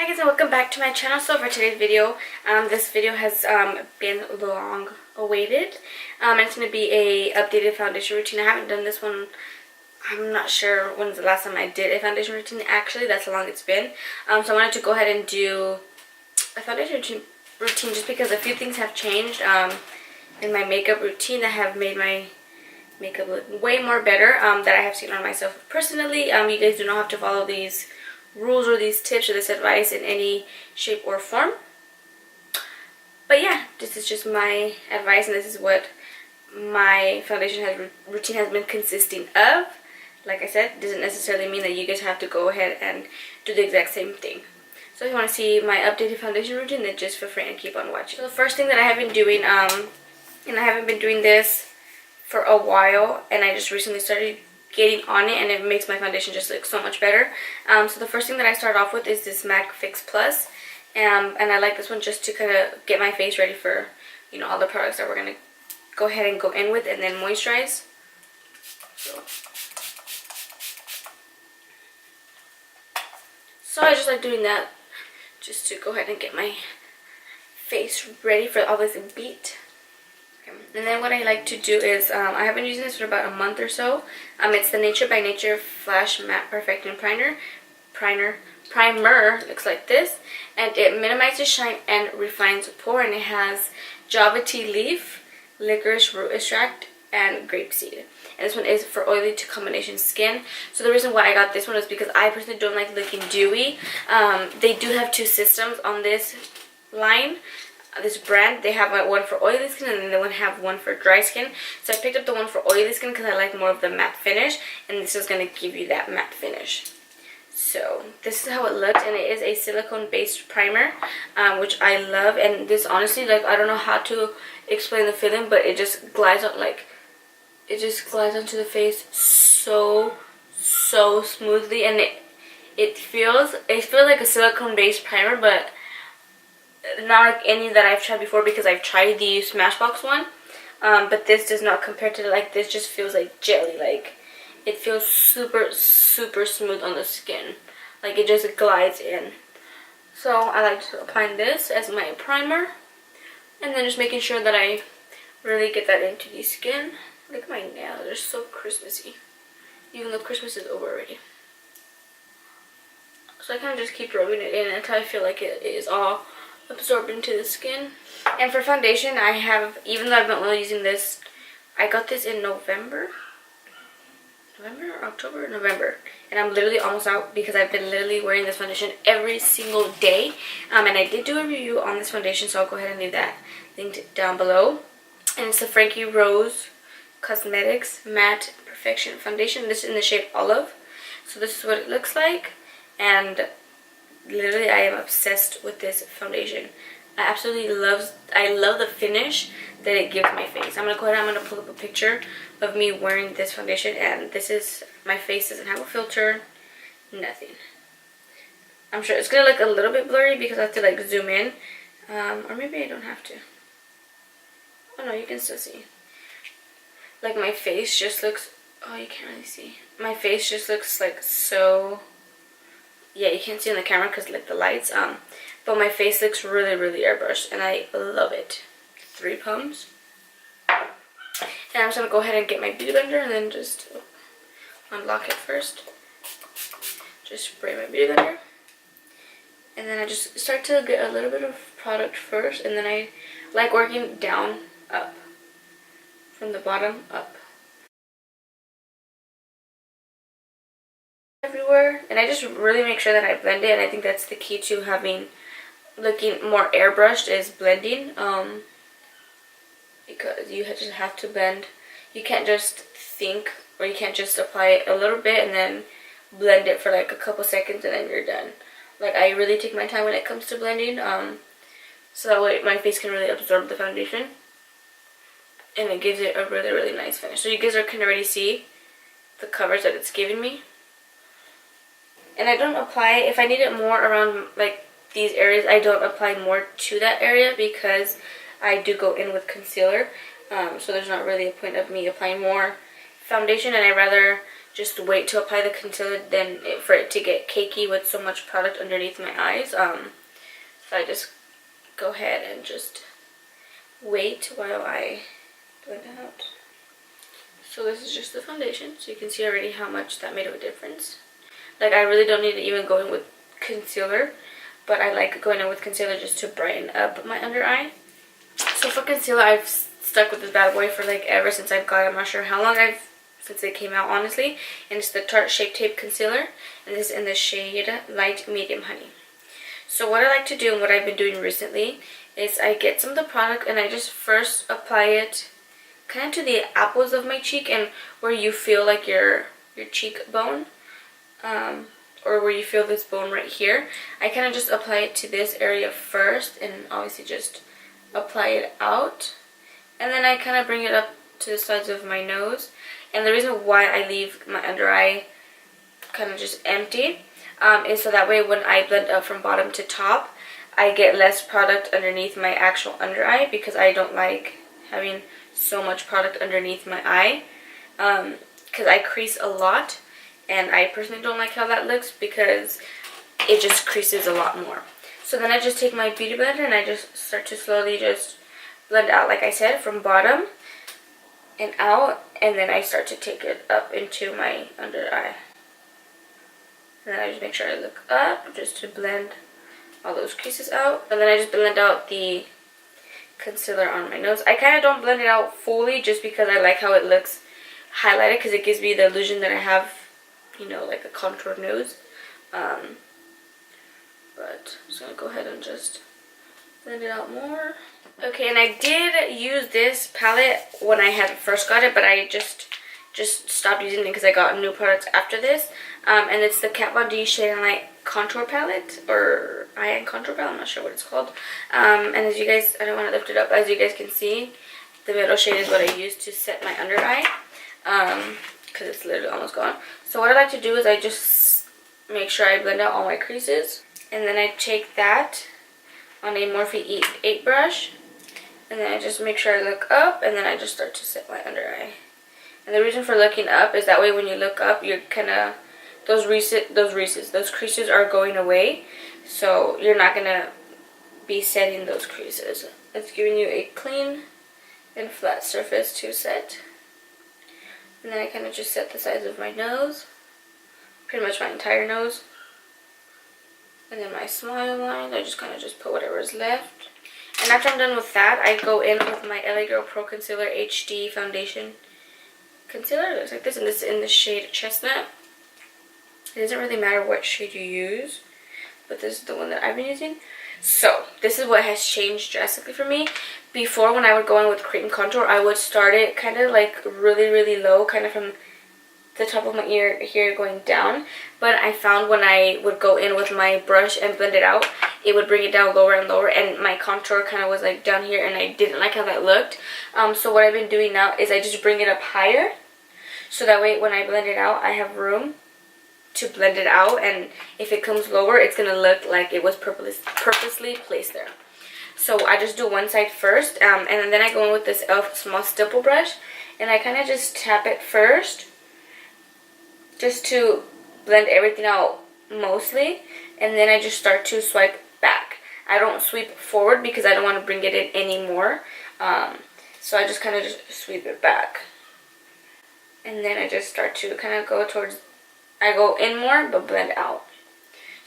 Hi guys and welcome back to my channel. So for today's video, this video has been long awaited. It's going to be a updated foundation routine. I haven't done this one. I'm not sure when's the last time I did a foundation routine. Actually, that's how long it's been. So I wanted to go ahead and do a foundation routine just because a few things have changed in my makeup routine that have made my makeup look way more better that I have seen on myself personally. You guys do not have to follow these rules or these tips or this advice in any shape or form, but yeah, this is just my advice and this is what my foundation routine has been consisting of. Like I said, doesn't necessarily mean that you guys have to go ahead and do the exact same thing. So if you want to see my updated foundation routine, then just feel free and keep on watching. So the first thing that I have been doing, and I haven't been doing this for a while, and I just recently started getting on it, and it makes my foundation just look so much better. So the first thing that I start off with is this MAC Fix Plus, and I like this one just to kind of get my face ready for, you know, all the products that we're going to go ahead and go in with and then moisturize. So I just like doing that just to go ahead and get my face ready for all this beat. And then what I like to do is, I have been using this for about a month or so. It's the Nature by Nature Flash Matte Perfecting Primer. Looks like this, and it minimizes shine and refines pore, and it has Java Tea Leaf, Licorice Root Extract, and Grapeseed. And this one is for oily to combination skin. So the reason why I got this one is because I personally don't like looking dewy. They do have two systems on this line. This brand, they have one for oily skin and then they have one for dry skin. So I picked up the one for oily skin because I like more of the matte finish, and this is going to give you that matte finish. So this is how it looks, and it is a silicone based primer, which I love. And this honestly, like, I don't know how to explain the feeling, but it just glides on, like, it just glides onto the face so smoothly, and it feels like a silicone based primer, but not like any that I've tried before, because I've tried the Smashbox one, but this does not compare to, like, this just feels like jelly. Like, it feels super smooth on the skin, like it just glides in. So I like to apply this as my primer, and then just making sure that I really get that into the skin. Look at my nails, they're so Christmassy, even though Christmas is over already. So I kind of just keep rubbing it in until I feel like it is all absorbed into the skin. And for foundation, I have, even though I've been only using this, I got this in November or October? November. And I'm literally almost out because I've been literally wearing this foundation every single day. And I did do a review on this foundation, so I'll go ahead and leave that linked down below. And it's the Frankie Rose Cosmetics Matte Perfection Foundation. This is in the shade Olive. So this is what it looks like, and literally I am obsessed with this foundation. I absolutely love the finish that it gives my face. I'm gonna pull up a picture of me wearing this foundation, and this is my face. Doesn't have a filter, nothing. I'm sure it's gonna look a little bit blurry because I have to, like, zoom in, or maybe I don't have to. Oh no, you can still see. Like, my face just looks, oh, you can't really see. My face just looks like so, yeah, you can't see on the camera because, like, the lights, but my face looks really airbrushed, and I love it. 3 pumps. And I'm just going to go ahead and get my beauty blender and then just unlock it first. Just spray my beauty blender. And then I just start to get a little bit of product first, and then I like working down, up. From the bottom up. Everywhere, and I just really make sure that I blend it, and I think that's the key to looking more airbrushed, is blending, because you just have to blend. You can't just think, or you can't just apply it a little bit and then blend it for like a couple seconds and then you're done. Like, I really take my time when it comes to blending, so that way my face can really absorb the foundation, and it gives it a really nice finish. So you guys can already see the coverage that it's giving me. And I don't apply, if I need it more around, like, these areas, I don't apply more to that area because I do go in with concealer. So there's not really a point of me applying more foundation, and I rather just wait to apply the concealer than for it to get cakey with so much product underneath my eyes. So I just go ahead and just wait while I blend it out. So this is just the foundation, so you can see already how much that made of a difference. Like, I really don't need to even go in with concealer, but I like going in with concealer just to brighten up my under eye. So for concealer, I've stuck with this bad boy for like ever since I've got it. I'm not sure how long since it came out, honestly. And it's the Tarte Shape Tape Concealer, and this is in the shade Light Medium Honey. So what I like to do and what I've been doing recently is I get some of the product and I just first apply it kind of to the apples of my cheek and where you feel like your cheekbone, or where you feel this bone right here. I kind of just apply it to this area first and obviously just apply it out. And then I kind of bring it up to the sides of my nose. And the reason why I leave my under eye kind of just empty is so that way when I blend up from bottom to top, I get less product underneath my actual under eye, because I don't like having so much product underneath my eye, because I crease a lot, and I personally don't like how that looks because it just creases a lot more. So then I just take my beauty blender and I just start to slowly just blend out, like I said, from bottom and out, and then I start to take it up into my under eye. And then I just make sure I look up just to blend all those creases out. And then I just blend out the concealer on my nose. I kind of don't blend it out fully just because I like how it looks highlighted, because it gives me the illusion that I have, you know, like a contoured nose. But I'm just going to go ahead and just blend it out more. Okay, and I did use this palette when I had first got it, but I just stopped using it because I got new products after this. And it's the Kat Von D Shade and Light Contour Palette, or Eye and Contour Palette, I'm not sure what it's called. And as you guys, I don't want to lift it up, as you guys can see, the middle shade is what I use to set my under eye, because it's literally almost gone. So what I like to do is I just make sure I blend out all my creases, and then I take that on a Morphe E8 brush, and then I just make sure I look up, and then I just start to set my under eye. And the reason for looking up is that way when you look up, you're kind of, those creases are going away, so you're not going to be setting those creases. It's giving you a clean and flat surface to set. And then I kind of just set the sides of my nose, pretty much my entire nose. And then my smile line, I just kind of just put whatever is left. And after I'm done with that, I go in with my LA Girl Pro Concealer HD Foundation Concealer. It looks like this, and this is in the shade Chestnut. It doesn't really matter what shade you use, but this is the one that I've been using. So this is what has changed drastically for me. Before, when I would go in with cream contour, I would start it kind of like really low, kind of from the top of my ear here going down. But I found when I would go in with my brush and blend it out, it would bring it down lower and lower, and my contour kind of was like down here, and I didn't like how that looked. So what I've been doing now is I just bring it up higher, so that way when I blend it out, I have room to blend it out, and if it comes lower, it's gonna look like it was purposely placed there. So I just do one side first, and then I go in with this e.l.f. small stipple brush, and I kind of just tap it first, just to blend everything out mostly, and then I just start to swipe back. I don't sweep forward because I don't want to bring it in anymore, so I just kind of just sweep it back, and then I just start to kind of go towards, I go in more but blend out.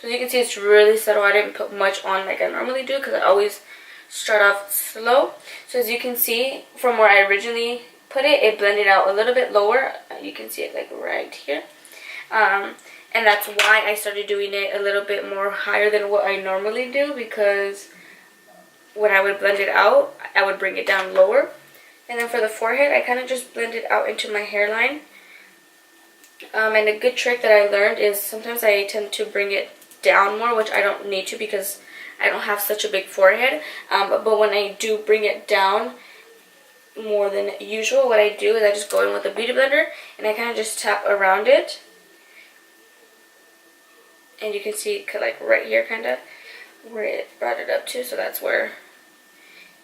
So as you can see, it's really subtle. I didn't put much on like I normally do because I always start off slow. So as you can see, from where I originally put it, it blended out a little bit lower. You can see it like right here. And that's why I started doing it a little bit more higher than what I normally do, because when I would blend it out, I would bring it down lower. And then for the forehead, I kind of just blend it out into my hairline. And a good trick that I learned is sometimes I tend to bring it down more, which I don't need to because I don't have such a big forehead. But when I do bring it down more than usual, what I do is I just go in with a beauty blender and I kind of just tap around it. And you can see like right here kind of where it brought it up to, so that's where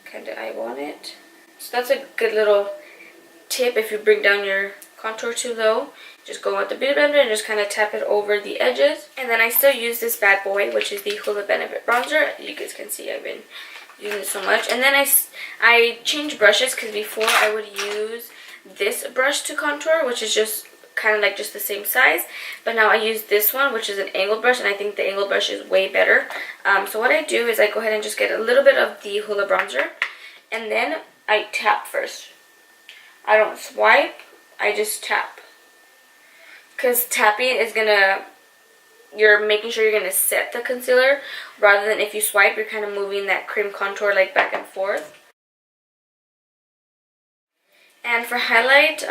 kind of I want it. So that's a good little tip if you bring down your contour too low. just go with the beauty blender and just kind of tap it over the edges. And then I still use this bad boy, which is the HOOLA Benefit Bronzer. You guys can see I've been using it so much. And then I changed brushes because before I would use this brush to contour, which is just kind of like just the same size, but now I use this one, which is an angled brush, and I think the angled brush is way better. So what I do is I go ahead and just get a little bit of the HOOLA bronzer, and then I tap first. I don't swipe, I just tap, because tapping is gonna, you're making sure you're gonna set the concealer, rather than if you swipe, you're kind of moving that cream contour like back and forth. And for highlight,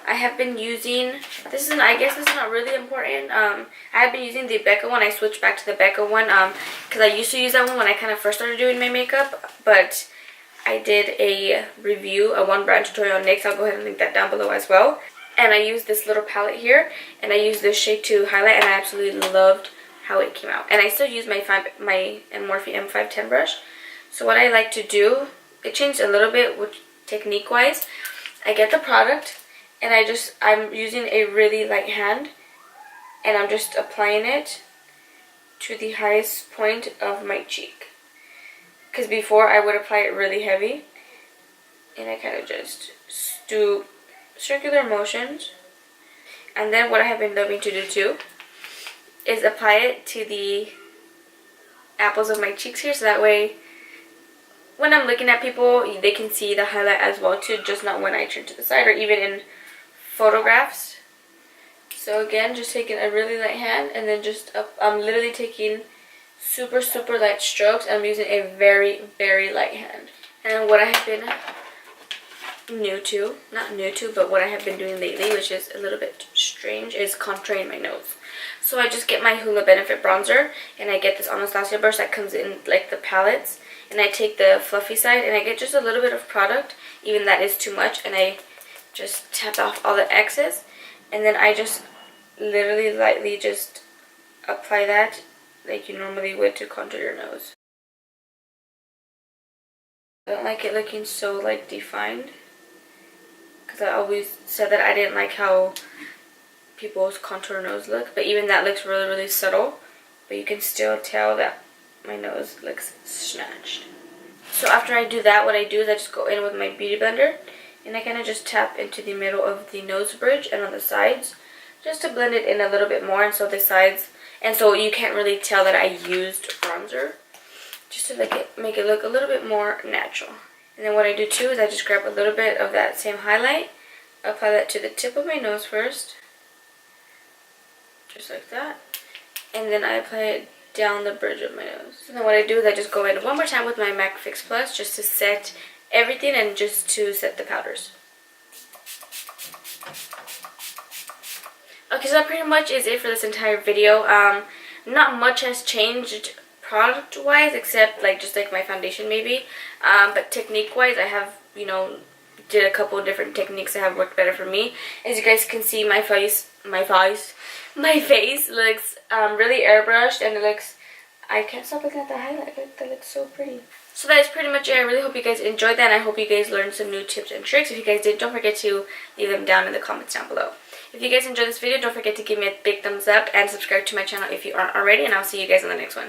I have been using, I guess this is not really important, I have been using the Becca one. I switched back to the Becca one because I used to use that one when I kind of first started doing my makeup, but I did a review, a one brand tutorial on NYX. I'll go ahead and link that down below as well. And I used this little palette here, and I used this shade to highlight, and I absolutely loved how it came out. And I still use my Morphe M510 brush. So what I like to do, it changed a little bit with technique wise. I get the product, and I'm using a really light hand, and I'm just applying it to the highest point of my cheek. Because before I would apply it really heavy, and I kind of just do circular motions. And then what I have been loving to do too is apply it to the apples of my cheeks here, so that way when I'm looking at people, they can see the highlight as well too, just not when I turn to the side or even in photographs. So again, just taking a really light hand, and then just I'm literally taking super light strokes. I'm using a very light hand. And what I have been what I have been doing lately, which is a little bit strange, is contouring my nose. So I just get my HOOLA Benefit Bronzer, and I get this Anastasia brush that comes in like the palettes, and I take the fluffy side, and I get just a little bit of product, even that is too much, and I just tap off all the excess, and then I just literally lightly just apply that like you normally would to contour your nose. I don't like it looking so like defined, because I always said that I didn't like how people's contour nose look, but even that looks really subtle, but you can still tell that my nose looks snatched. So after I do that, what I do is I just go in with my beauty blender, and I kind of just tap into the middle of the nose bridge and on the sides, just to blend it in a little bit more, and so the sides, and so you can't really tell that I used bronzer, just to make it look a little bit more natural. And then what I do too is I just grab a little bit of that same highlight, apply that to the tip of my nose first, just like that, and then I apply it down the bridge of my nose. And then what I do is I just go in one more time with my MAC Fix Plus, just to set everything and just to set the powders. Okay, so that pretty much is it for this entire video. Not much has changed product wise, except like just like my foundation maybe, but technique wise I have, you know, did a couple of different techniques that have worked better for me. As you guys can see, my face looks really airbrushed, and it looks, I can't stop looking at the highlight. That looks so pretty. So that is pretty much it. I really hope you guys enjoyed that, and I hope you guys learned some new tips and tricks. If you guys did, don't forget to leave them down in the comments down below. If you guys enjoyed this video, don't forget to give me a big thumbs up and subscribe to my channel if you aren't already, and I'll see you guys in the next one.